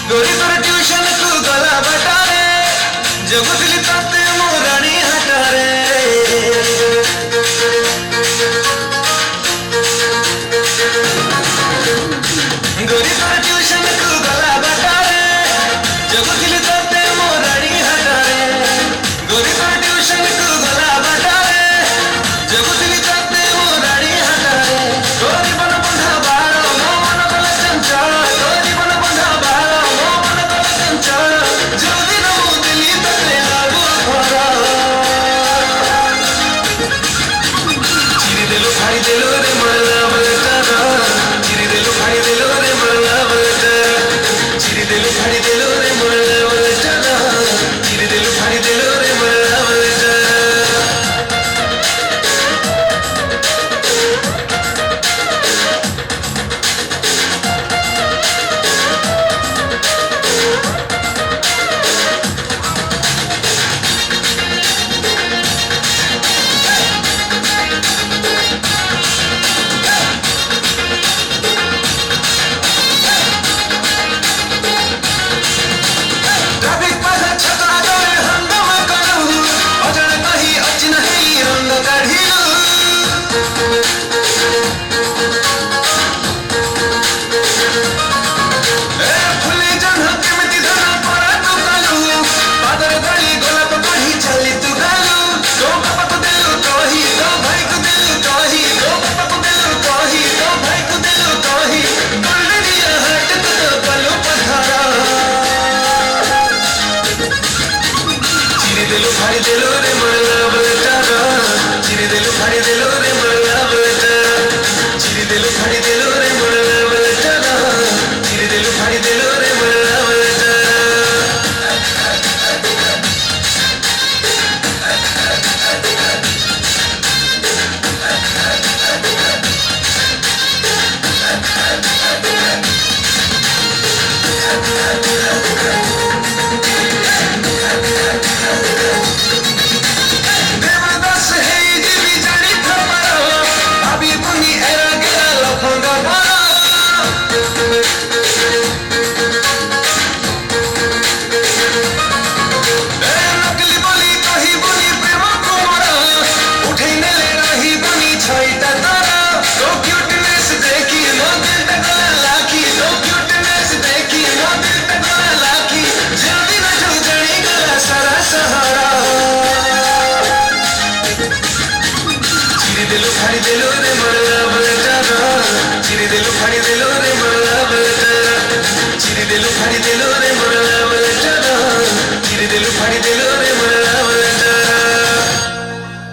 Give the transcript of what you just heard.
गोरी तोर ट्यूशन को गला बटारे जगुतली ताते मोरानी हटारे गोरी तोर ट्यूशन को गला बटारे जगुतली ताते मोरानी हटारे गोरी तोर ट्यूशन को गला बटारे जगुतली ताते मोरानी हटारे गोरी बन बंधा बारो मो मन कल चंचल गोरी बन बंधा बारो मो मन कल चंचल जल्दी न दिली तते लागू भरा चिरी देलो खाई देलो रे मरला बलटा चिरी देलो खाई देलो रे मरला बलटा चिरी देलो खाई देलो रे मरला बलटा चिरी देलो खाई देलो रे मरला बलटा ट्रैफिक बाधा छका डोरे हंगामा करू अजण कही अच नहीं रंग काढिलू ए फुली जन्ह केमिति धन परा तू कालू पादर गली गोलाप कही चली तू गालू तो बापा को दिलू कही तो भाई को दिलू कही तो बापा को दिलू कही तो भाई को दिलू कही गोल्डनिया हट तो कलू पथरा चिरी देलो खाई देलो रे मरला बलटा चिरी देलो खाई देलो रे मरला बलटा चिरी देलो खाई देलो रे मरला बलटा चिरी देलो खाई देलो रे मरला बलटा देवदास है जीवी जड़ी थपरा अभी बुनी एरा गेला लफंगा भरा ए नकली बोली कही बुनी प्रेम कुमारा उठे नेले रही बुनी छाईटा तारा तो क्यूटनेस देखी नो दिल टकला लाखी तो क्यूटनेस देखी नो दिल टकला लाखी जल्दी न जो जड़ी गला सारा सहारा चिरी देलो खाई देलो रे मरला बलटा चिरी देलो खाई देलो रे मरला बलटा चिरी देलो खाई देलो रे मरला बलटा चिरी देलो खाई देलो